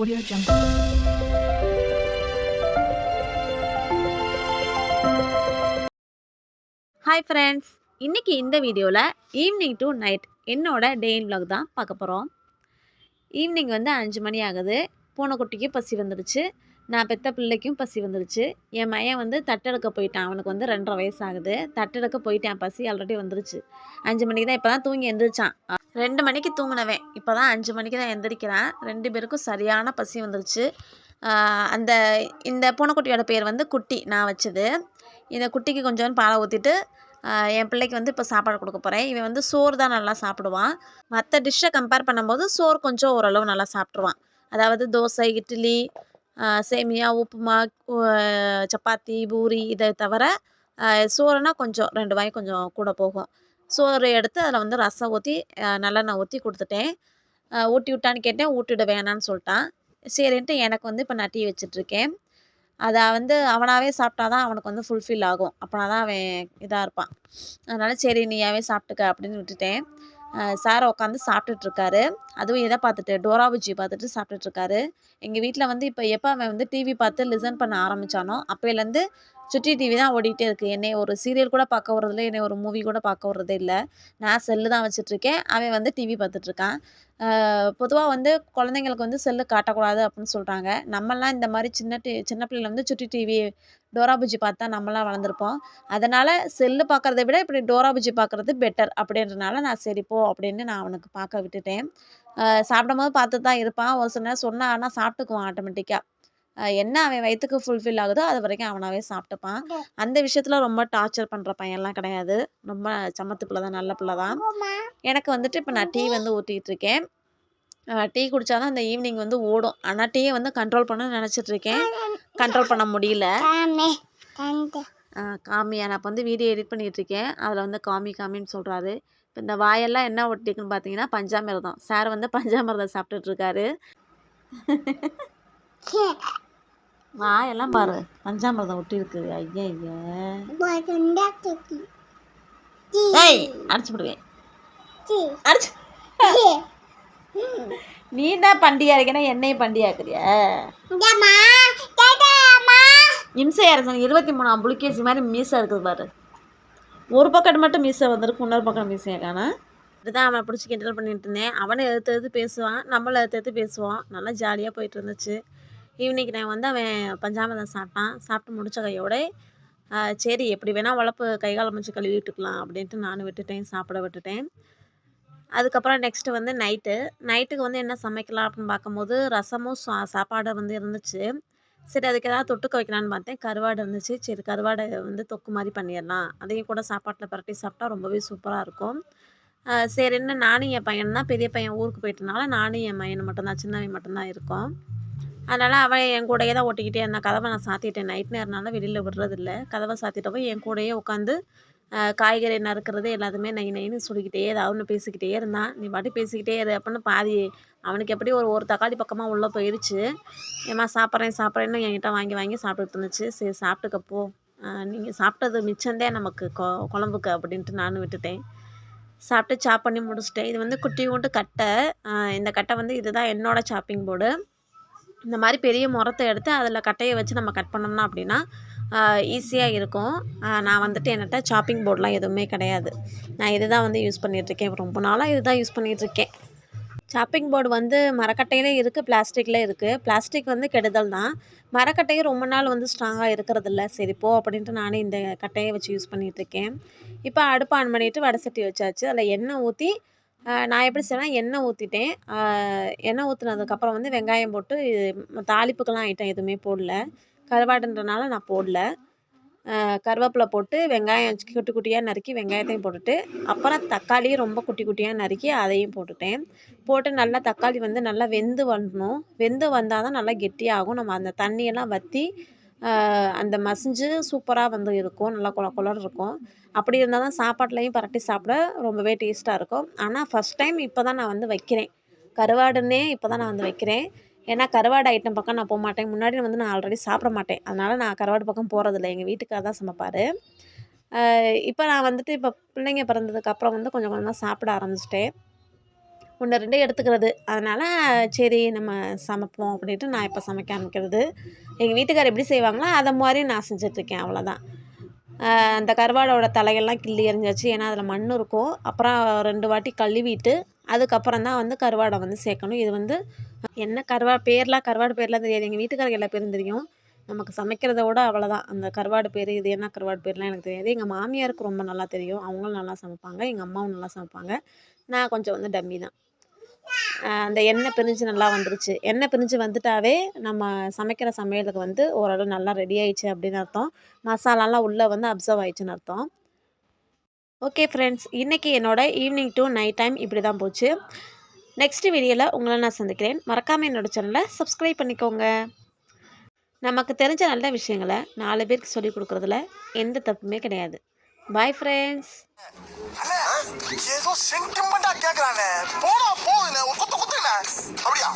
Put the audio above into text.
Audio Jungle. Hi friends, இன்றைக்கி இந்த வீடியோவில் ஈவினிங் டு நைட் என்னோட டே இன் vlog தான் பார்க்க போகிறோம். ஈவினிங் 5 மணி ஆகுது. பூனைக்குட்டிக்கு பசி வந்துடுச்சு, நான் பெற்ற பிள்ளைக்கும் பசி வந்துடுச்சு. என் மையன் தட்டெடுக்க போயிட்டான். அவனுக்கு 2.5 வயசு ஆகுது. தட்டெடுக்க போயிட்டான், பசி ஆல்ரெடி வந்துடுச்சு. 5 மணிக்கு தான் இப்போ தான் தூங்கி எந்திரிச்சான். 2 மணிக்கு தூங்கினவன் இப்போ தான் 5 மணிக்கு தான் எந்திரிக்கிறான். 2 பேருக்கும் சரியான பசி வந்துடுச்சு. அந்த இந்த பூனைக்குட்டியோட பேர் குட்டி, நான் வச்சது. இந்த குட்டிக்கு கொஞ்சம் பாலை ஊற்றிட்டு என் பிள்ளைக்கு இப்போ சாப்பாடு கொடுக்க போகிறேன். இவன் சோறு தான் நல்லா சாப்பிடுவான். மற்ற டிஷ்ஷை கம்பேர் பண்ணும்போது சோறு கொஞ்சம் ஓரளவு நல்லா சாப்பிட்ருவான். அதாவது தோசை, இட்லி, சேமியா, உப்புமா, சப்பாத்தி, பூரி இதை தவிர சோறுனா கொஞ்சம் 2 வாய் கொஞ்சம் கூட போகும். சோறு எடுத்து அதில் ரசம் ஊற்றி நல்லெண்ணெய் ஊற்றி கொடுத்துட்டேன். ஊட்டி விட்டான்னு கேட்டேன், ஊட்டிவிட வேணான்னு சொல்லிட்டான். சரின்ட்டு எனக்கு இப்போ நான் டீ வச்சிட்ருக்கேன். அதை அவனாகவே சாப்பிட்டா தான் அவனுக்கு ஃபுல்ஃபில் ஆகும். அப்போனா தான் அவன் இதாக இருப்பான். அதனால் சரி நீயாவே சாப்பிட்டுக்க அப்படின்னு விட்டுட்டேன். சார் உட்காந்து சாப்பிட்டுட்ருக்காரு. அதுவும் எதை பார்த்துட்டு, டோரா புஜ்ஜி பார்த்துட்டு சாப்பிட்டுட்ருக்காரு. எங்கள் வீட்டில் இப்போ எப்போ அவன் டிவி பார்த்து லிசன் பண்ண ஆரம்பித்தானோ அப்போலேருந்து சுட்டி டிவி தான் ஓடிக்கிட்டே இருக்குது. என்னை ஒரு சீரியல் கூட பார்க்க விட்றதில்ல, என்னை ஒரு மூவி கூட பார்க்க விட்றதே இல்லை. நான் செல்லு தான் வச்சிட்ருக்கேன், அவன் டிவி பார்த்துட்ருக்கான். பொதுவாக குழந்தைங்களுக்கு செல்லு காட்டக்கூடாது அப்படின்னு சொல்கிறாங்க. நம்மலாம் இந்த மாதிரி சின்ன பிள்ளைல சுட்டி டிவி, டோரா புஜ்ஜி பார்த்தா நம்மலாம் வளர்ந்துருப்போம். அதனால் செல்லு பார்க்குறத விட இப்படி டோரா புஜ்ஜி பார்க்குறது பெட்டர் அப்படின்றனால நான் சரி போ அப்படின்னு நான் அவனுக்கு பார்க்க விட்டுட்டேன். சாப்பிடும்போது பார்த்துட்டு தான் இருப்பான். ஒரு சில நேரம் சொன்னா ஆனால் சாப்பிட்டுக்குவான் ஆட்டோமேட்டிக்காக. என்ன அவன் வயிற்றுக்கு ஃபுல்ஃபில் ஆகுதோ அது வரைக்கும் அவனாகவே சாப்பிட்டுப்பான். அந்த விஷயத்தில் ரொம்ப டார்ச்சர் பண்ணுற பையன்லாம் கிடையாது. ரொம்ப சமத்து பிள்ளை தான், நல்ல பிள்ளை தான். எனக்கு இப்போ நான் டீ ஊற்றிக்கிட்டு இருக்கேன். டீ குடித்தா தான் அந்த ஈவினிங் ஓடும். ஆனால் டீயை கண்ட்ரோல் பண்ணணும்னு நினச்சிட்ருக்கேன். கண்ட்ரோல் பண்ண முடியல. காமியா, நான் இப்போ வீடியோ எடிட் பண்ணிகிட்ருக்கேன். அதில் காமின்னு சொல்கிறாரு. இப்போ இந்த வாயெல்லாம் என்ன ஒட்டிக்குன்னு பார்த்தீங்கன்னா பஞ்சாமிர்தம். சார் பஞ்சாமிர்தம் சாப்பிட்டுட்ருக்காரு. வாயெல்லாம் பாரு, பஞ்சாமிர்தம் ஒட்டியிருக்கு. ஐயா ஐயா, ஏய் அடிச்சு விடுவேன். அடிச்சு நீ தான் பண்டிகா இருக்கேன்னா என்னையும் பண்டிகாக்குறியா? இம்சையா இருக்கு. 23ஆம் புலிகேசி மாதிரி மீசை இருக்குது பாரு. ஒரு பக்கம் மட்டும் மீசை வந்திருக்கு, இன்னொரு பக்கம் மீசையை காணா. இதுதான் அவனை பிடிச்சி கிண்டல் பண்ணிட்டு இருந்தேன். அவனை எடுத்து பேசுவான், நம்மளை எடுத்து பேசுவான். நல்லா ஜாலியாக போயிட்டு இருந்துச்சு. ஈவினிங் நான் அவன் பஞ்சாமிர்தம் சாப்பிட்டான். சாப்பிட்டு முடித்த கையோட சரி எப்படி வேணால் வளர்ப்பு கைகாலம் வச்சு கழுவி விட்டுக்கலாம் அப்படின்ட்டு நானும் விட்டுட்டேன், சாப்பிட விட்டுட்டேன். அதுக்கப்புறம் நெக்ஸ்ட்டு நைட்டுக்கு என்ன சமைக்கலாம் அப்படின்னு பார்க்கும்போது ரசமும் சாப்பாடு இருந்துச்சு. சரி அதுக்கு ஏதாவது தொட்டுக்க வைக்கலான்னு பார்த்தேன். கருவாடு இருந்துச்சு. சரி கருவாடை தொக்கு மாதிரி பண்ணிடலாம், அதையும் கூட சாப்பாட்டில் பரட்டி சாப்பிட்டா ரொம்பவே சூப்பராக இருக்கும். சரின்னு நானும் என் பையன் தான், பெரிய பையன் ஊருக்கு போயிட்டனால நானும் என் பையனை மட்டும்தான், சின்னவன் மட்டும்தான் இருக்கோம். அதனால் அவன் என் கூடயே தான் ஓட்டிக்கிட்டே இருந்தான். கதவை நான் சாத்திட்டேன். நைட் நேரம்னால வெளியில் விடுறதில்ல. கதவை சாத்திட்டப்போ என் கூடயே உட்காந்து காய்கறி நறுக்கிறது எல்லாத்துமே நைன்னு சொல்லிக்கிட்டே ஏதாவது ஒன்று பேசிக்கிட்டே இருந்தான். நீ பாட்டுக்கு பேசிக்கிட்டே இரு அப்படின்னு பாதி அவனுக்கு எப்படி ஒரு தக்காளி பக்கமாக உள்ளே போயிடுச்சு. ஏம்மா சாப்பிட்றேன்னு என்கிட்ட வாங்கி வாங்கி சாப்பிட்டுட்டு இருந்துச்சு. சரி சாப்பிட்டுக்கப்போ, நீங்கள் சாப்பிட்டது மிச்சந்தே நமக்கு குழம்புக்கு அப்படின்ட்டு நானும் விட்டுட்டேன். சாப்பிட்டு சாப் பண்ணி முடிச்சிட்டேன். இது குட்டியூண்டு கட்டை. இந்த கட்டை இதுதான் என்னோடய சாப்பிங் போர்டு. இந்த மாதிரி பெரிய முறத்தை எடுத்து அதில் கட்டையை வச்சு நம்ம கட் பண்ணோம்னா அப்படின்னா ஈஸியாக இருக்கும். நான் என்கிட்ட சாப்பிங் போர்டெலாம் எதுவுமே கிடையாது. நான் இது தான் யூஸ் பண்ணிகிட்ருக்கேன். ரொம்ப நாளாக இது தான் யூஸ் பண்ணிகிட்ருக்கேன். சாப்பிங் போர்டு மரக்கட்டையிலே இருக்குது, பிளாஸ்டிக்கில் இருக்குது. பிளாஸ்டிக் கெடுதல் தான். மரக்கட்டையும் ரொம்ப நாள் ஸ்ட்ராங்காக இருக்கிறதில்ல. சரி போ அப்படின்ட்டு நானே இந்த கட்டையை வச்சு யூஸ் பண்ணிகிட்ருக்கேன். இப்போ அடுப்பு ஆன் பண்ணிவிட்டு வடை சட்டி வச்சாச்சு. அதில் எண்ணெய் ஊற்றி நான் எப்படி செய்வேன்னா எண்ணெய் ஊற்றிட்டேன். எண்ணெய் ஊற்றுனதுக்கப்புறம் வெங்காயம் போட்டு தாளிப்புக்கெல்லாம் ஐட்டம் எதுவுமே போடல. கருவாடுன்றனால நான் போடல. கருவேப்பிலை போட்டு வெங்காயம் குட்டி குட்டியாக நறுக்கி வெங்காயத்தையும் போட்டுட்டு, அப்புறம் தக்காளியும் ரொம்ப குட்டி குட்டியாக நறுக்கி அதையும் போட்டுட்டேன். போட்டு நல்லா தக்காளி நல்லா வெந்து வரணும். வெந்து வந்தால் தான் நல்லா கெட்டியாகும். நம்ம அந்த தண்ணியெல்லாம் வற்றி அந்த மசிஞ்சு சூப்பராக இருக்கும். நல்லா கொலன்னு இருக்கும். அப்படி இருந்தால் தான் சாப்பாட்லையும் பரட்டி சாப்பிட ரொம்பவே டேஸ்ட்டாக இருக்கும். ஆனால் ஃபஸ்ட் டைம் இப்போ தான் நான் வைக்கிறேன். கருவாடுன்னே இப்போ தான் நான் வைக்கிறேன். ஏன்னா கருவாடு ஐட்டம் பக்கம் நான் போகமாட்டேன். முன்னாடி நான் ஆல்ரெடி சாப்பிட மாட்டேன். அதனால் நான் கருவாடு பக்கம் போகிறதில்ல. எங்கள் வீட்டுக்காரர் தான் சமைப்பார். இப்போ நான் இப்போ பிள்ளைங்க பிறந்ததுக்கப்புறம் கொஞ்சம் கொஞ்சமாக சாப்பிட ஆரம்பிச்சிட்டேன். 1, 2 எடுத்துக்கிறது. அதனால் சரி நம்ம சமைப்போம் அப்படின்ட்டு நான் இப்போ சமைக்க ஆரம்பிக்கிறது. எங்கள் வீட்டுக்காரர் எப்படி செய்வாங்களோ அதை மாதிரி நான் செஞ்சிட்ருக்கேன் அவ்வளோதான். அந்த கருவாடோட தலையெல்லாம் கிள்ளி எறிஞ்சாச்சு. ஏன்னா அதில் மண் இருக்கும். அப்புறம் 2 வாட்டி கழுவிட்டு அதுக்கப்புறம் தான் வந்து கருவாடை வந்து சேர்க்கணும். இது வந்து என்ன கருவாடு பேர்லாம் தெரியாது. எங்கள் வீட்டுக்காரருக்கு எல்லா பேரும் தெரியும். நமக்கு சமைக்கிறத விட அவ்வளோதான். அந்த கருவாடு பேர், இது என்ன கருவாடு பேர்லாம் எனக்கு தெரியாது. எங்கள் மாமியாருக்கு ரொம்ப நல்லா தெரியும். அவங்களும் நல்லா சமைப்பாங்க. எங்கள் அம்மாவும் நல்லா சமைப்பாங்க. நான் கொஞ்சம் வந்து டம்மி தான். அந்த எண்ணெய் பிரிஞ்சு நல்லா வந்துருச்சு. எண்ணெய் பிரிஞ்சு வந்துட்டாவே நம்ம சமைக்கிற சமையலுக்கு வந்து ஓரளவு நல்லா ரெடி ஆயிடுச்சு அப்படின்னு அர்த்தம். மசாலாலாம் உள்ளே வந்து அப்சர்வ் ஆயிடுச்சுன்னு அர்த்தம். ஓகே ஃப்ரெண்ட்ஸ், இன்றைக்கி என்னோட ஈவினிங் டு நைட் டைம் இப்படி தான் போச்சு. நெக்ஸ்ட் வீடியோவில் உங்களை நான் சந்திக்கிறேன். மறக்காமல் என்னோட சேனலை சப்ஸ்கிரைப் பண்ணிக்கோங்க. நமக்கு தெரிஞ்ச நல்ல விஷயங்களை 4 பேருக்கு சொல்லிக் கொடுக்குறதுல எந்த தப்புமே கிடையாது. Bye friends. ஏதோ சென்டிமெண்டா கேக்குறானே, போடா போகுதுண்ணே, ஒரு குத்து குத்துண்ணே, அப்படியா?